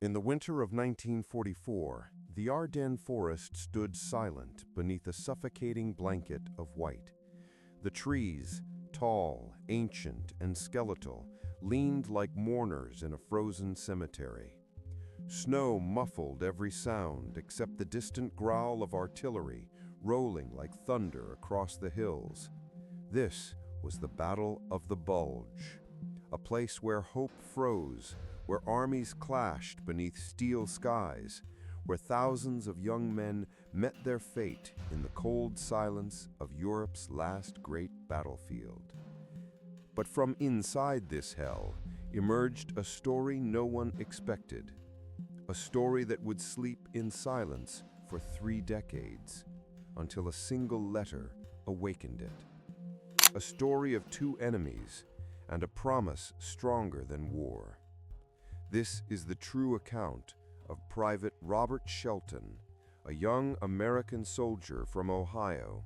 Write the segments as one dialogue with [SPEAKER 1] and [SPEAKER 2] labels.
[SPEAKER 1] In the winter of 1944, the Ardennes forest stood silent beneath a suffocating blanket of white. The trees, tall, ancient, and skeletal, leaned like mourners in a frozen cemetery. Snow muffled every sound except the distant growl of artillery rolling like thunder across the hills. This was the Battle of the Bulge, a place where hope froze, where armies clashed beneath steel skies, where thousands of young men met their fate in the cold silence of Europe's last great battlefield. But from inside this hell emerged a story no one expected, a story that would sleep in silence for 3 decades, until a single letter awakened it. A story of 2 enemies and a promise stronger than war. This is the true account of Private Robert Shelton, a young American soldier from Ohio,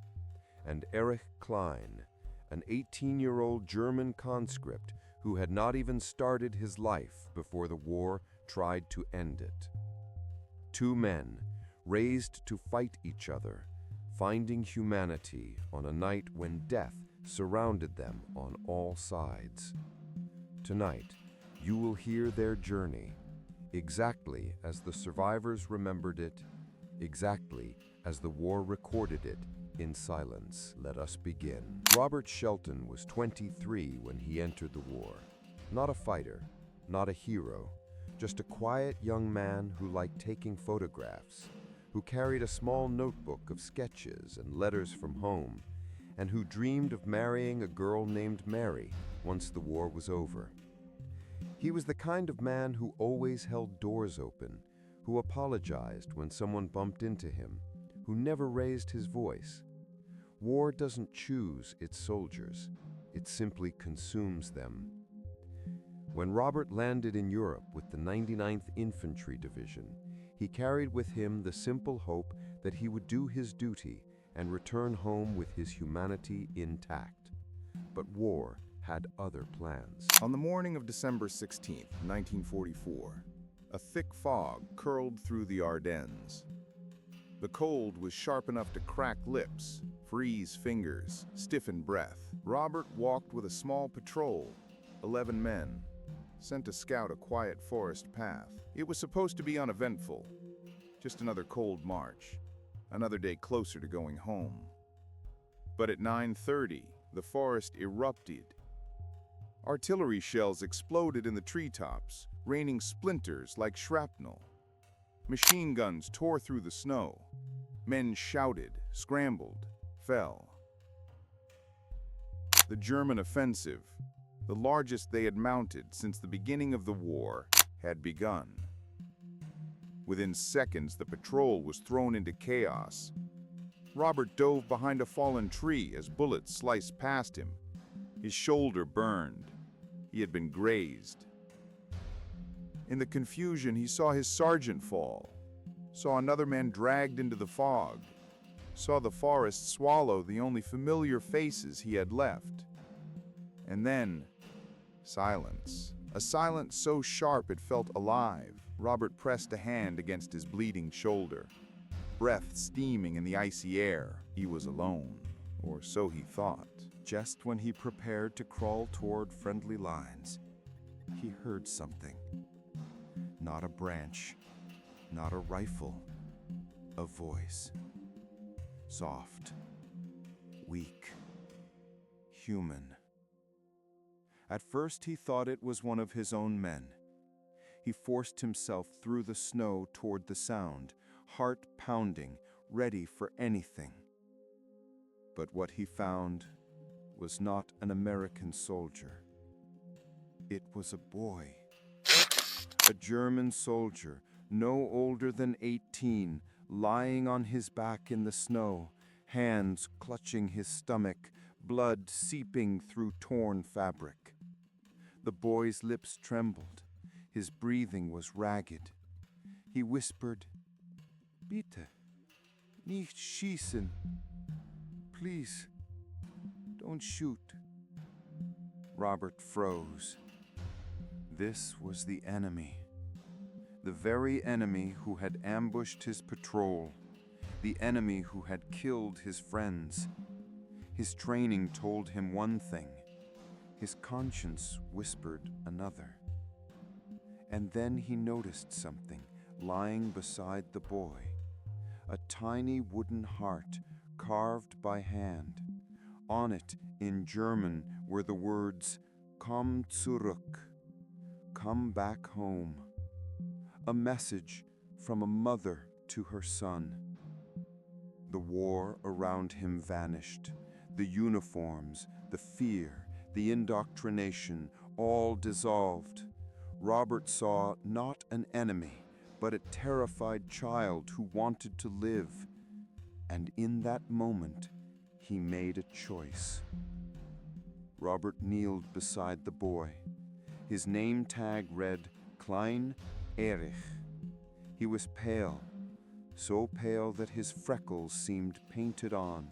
[SPEAKER 1] and Erich Klein, an 18-year-old German conscript who had not even started his life before the war tried to end it. 2 men, raised to fight each other, finding humanity on a night when death surrounded them on all sides. Tonight, you will hear their journey, exactly as the survivors remembered it, exactly as the war recorded it in silence. Let us begin. Robert Shelton was 23 when he entered the war. Not a fighter, not a hero, just a quiet young man who liked taking photographs, who carried a small notebook of sketches and letters from home, and who dreamed of marrying a girl named Mary once the war was over. He was the kind of man who always held doors open, who apologized when someone bumped into him, who never raised his voice. War doesn't choose its soldiers, it simply consumes them. When Robert landed in Europe with the 99th Infantry Division, he carried with him the simple hope that he would do his duty and return home with his humanity intact. But war had other plans.
[SPEAKER 2] On the morning of December 16, 1944, a thick fog curled through the Ardennes. The cold was sharp enough to crack lips, freeze fingers, stiffen breath. Robert walked with a small patrol, 11 men, sent to scout a quiet forest path. It was supposed to be uneventful, just another cold march, another day closer to going home. But at 9:30, the forest erupted. Artillery shells exploded in the treetops, raining splinters like shrapnel. Machine guns tore through the snow. Men shouted, scrambled, fell. The German offensive, the largest they had mounted since the beginning of the war, had begun. Within seconds, the patrol was thrown into chaos. Robert dove behind a fallen tree as bullets sliced past him. His shoulder burned. He had been grazed. In the confusion, he saw his sergeant fall, saw another man dragged into the fog, saw the forest swallow the only familiar faces he had left. And then, silence. A silence so sharp it felt alive. Robert pressed a hand against his bleeding shoulder, breath steaming in the icy air. He was alone, or so he thought. Just when he prepared to crawl toward friendly lines, he heard something. Not a branch, not a rifle, a voice. Soft, weak, human. At first he thought it was one of his own men. He forced himself through the snow toward the sound, heart pounding, ready for anything. But what he found was not an American soldier. It was a boy. A German soldier, no older than 18, lying on his back in the snow, hands clutching his stomach, blood seeping through torn fabric. The boy's lips trembled. His breathing was ragged. He whispered, "Bitte, nicht schießen. Please, don't shoot." Robert froze. This was the enemy.
[SPEAKER 1] The very enemy who had ambushed his patrol, the enemy who had killed his friends. His training told him one thing, his conscience whispered another. And then he noticed something lying beside the boy, a tiny wooden heart carved by hand. On it, in German, were the words, "Komm zurück," come back home. A message from a mother to her son. The war around him vanished. The uniforms, the fear, the indoctrination, all dissolved. Robert saw not an enemy, but a terrified child who wanted to live. And in that moment, he made a choice. Robert kneeled beside the boy. His name tag read, Klein, Erich. He was pale, so pale that his freckles seemed painted on.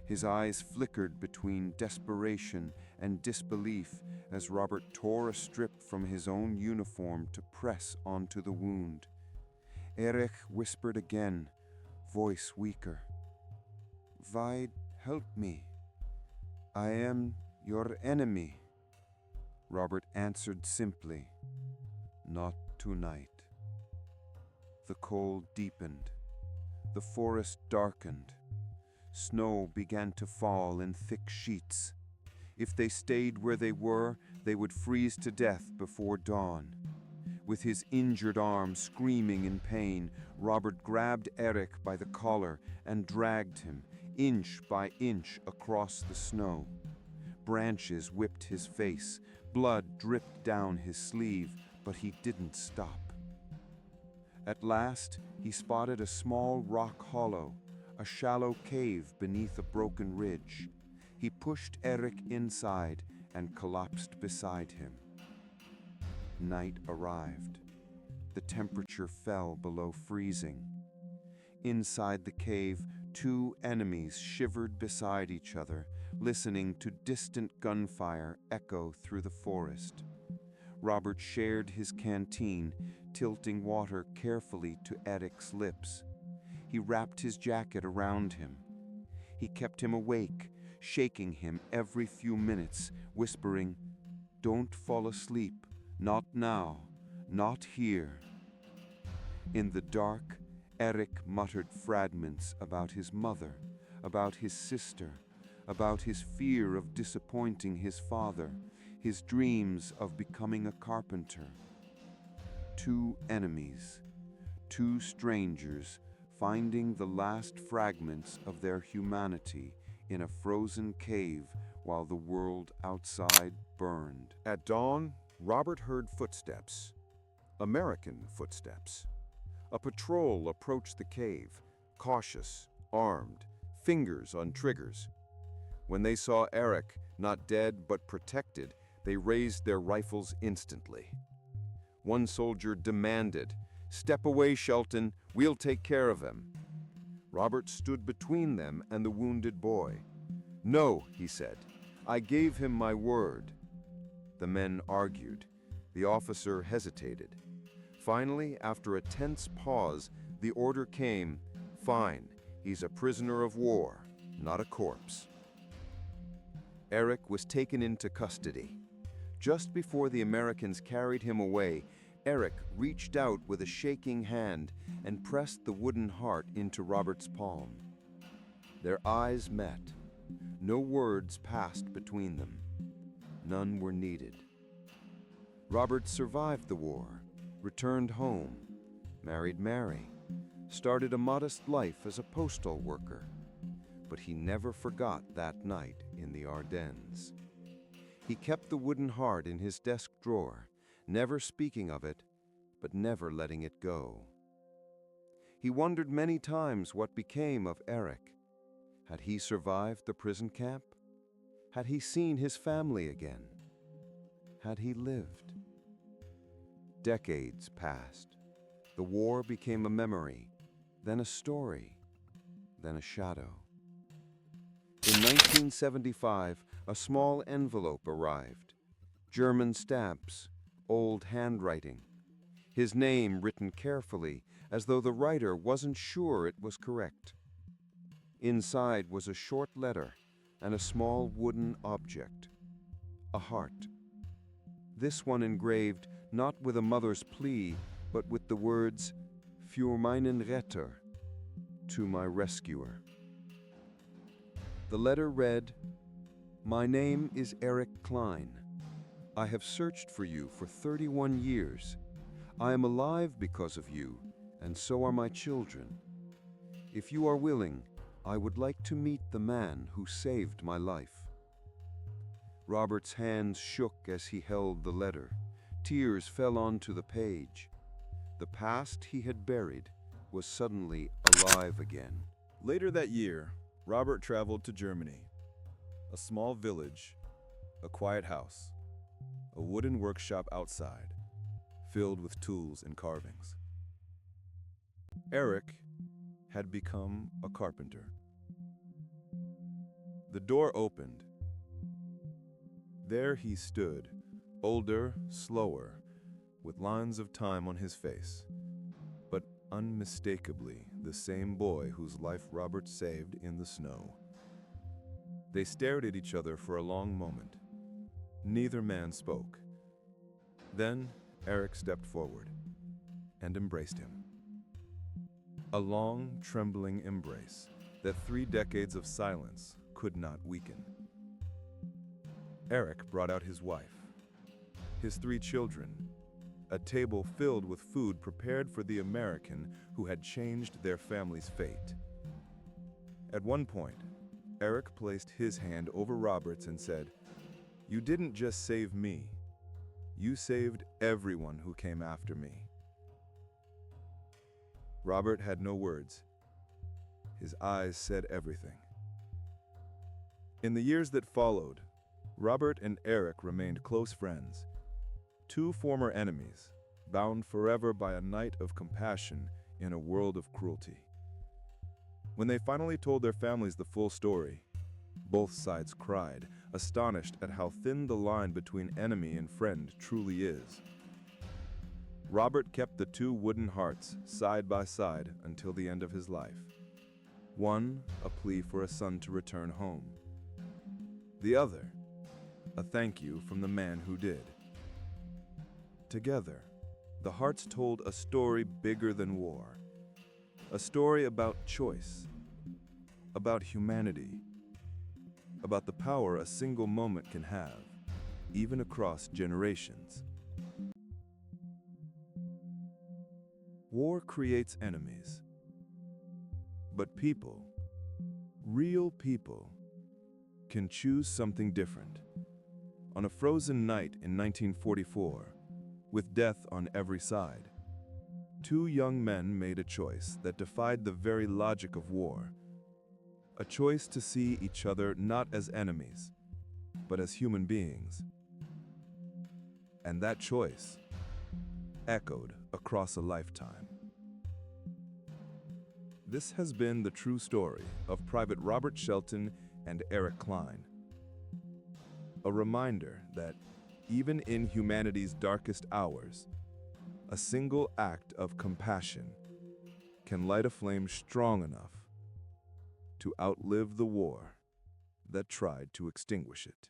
[SPEAKER 1] His eyes flickered between desperation and disbelief as Robert tore a strip from his own uniform to press onto the wound. Erich whispered again, voice weaker. "Why help me? I am your enemy." Robert answered simply, "Not tonight." The cold deepened. The forest darkened. Snow began to fall in thick sheets. If they stayed where they were, they would freeze to death before dawn. With his injured arm screaming in pain, Robert grabbed Erich by the collar and dragged him, inch by inch, across the snow. Branches whipped his face, blood dripped down his sleeve, but he didn't stop. At last, he spotted a small rock hollow, a shallow cave beneath a broken ridge. He pushed Erich inside and collapsed beside him. Night arrived. The temperature fell below freezing. Inside the cave, two enemies shivered beside each other, listening to distant gunfire echo through the forest. Robert shared his canteen, tilting water carefully to Erich's lips. He wrapped his jacket around him. He kept him awake, shaking him every few minutes, whispering, "Don't fall asleep, not now, not here." In the dark, Erich muttered fragments about his mother, about his sister, about his fear of disappointing his father, his dreams of becoming a carpenter. Two enemies, two strangers, finding the last fragments of their humanity in a frozen cave while the world outside burned.
[SPEAKER 2] At dawn, Robert heard footsteps. American footsteps. A patrol approached the cave, cautious, armed, fingers on triggers. When they saw Erich, not dead but protected, they raised their rifles instantly. One soldier demanded, "Step away, Shelton, we'll take care of him." Robert stood between them and the wounded boy. "No," he said, "I gave him my word." The men argued. The officer hesitated. Finally, after a tense pause, the order came, "Fine, he's a prisoner of war, not a corpse." Erich was taken into custody. Just before the Americans carried him away, Erich reached out with a shaking hand and pressed the wooden heart into Robert's palm. Their eyes met. No words passed between them. None were needed. Robert survived the war, returned home, married Mary, started a modest life as a postal worker. But he never forgot that night in the Ardennes. He kept the wooden heart in his desk drawer, never speaking of it, but never letting it go. He wondered many times what became of Erich. Had he survived the prison camp? Had he seen his family again? Had he lived? Decades passed. The war became a memory, then a story, then a shadow. In 1975, a small envelope arrived. German stamps, old handwriting.
[SPEAKER 1] his name written carefully, as though the writer wasn't sure it was correct. Inside was a short letter and a small wooden object, a heart. This one engraved not with a mother's plea, but with the words, "Für meinen Retter," to my rescuer. The letter read, "My name is Erich Klein. I have searched for you for 31 years. I am alive because of you, and so are my children. If you are willing, I would like to meet the man who saved my life." Robert's hands shook as he held the letter. Tears fell onto the page. The past he had buried was suddenly alive again.
[SPEAKER 3] Later that year, Robert traveled to Germany. A small village, a quiet house, a wooden workshop outside, filled with tools and carvings. Erich had become a carpenter. The door opened. There he stood, older, slower, with lines of time on his face, but unmistakably the same boy whose life Robert saved in the snow. They stared at each other for a long moment. Neither man spoke. Then Erich stepped forward and embraced him. A long, trembling embrace that 3 decades of silence could not weaken. Erich brought out his wife, his 3 children, a table filled with food prepared for the American who had changed their family's fate. At one point, Erich placed his hand over Robert's and said, "You didn't just save me. You saved everyone who came after me." Robert had no words. His eyes said everything. In the years that followed, Robert and Erich remained close friends, 2 former enemies, bound forever by a night of compassion in a world of cruelty. When they finally told their families the full story, both sides cried, astonished at how thin the line between enemy and friend truly is. Robert kept the 2 wooden hearts side by side until the end of his life. One, a plea for a son to return home. The other, a thank you from the man who did. Together, the hearts told a story bigger than war. A story about choice, about humanity, about the power a single moment can have, even across generations. War creates enemies, but people, real people, can choose something different. On a frozen night in 1944, with death on every side, 2 young men made a choice that defied the very logic of war. A choice to see each other not as enemies, but as human beings. And that choice echoed across a lifetime. This has been the true story of Private Robert Shelton and Erich Klein. A reminder that even in humanity's darkest hours, a single act of compassion can light a flame strong enough to outlive the war that tried to extinguish it.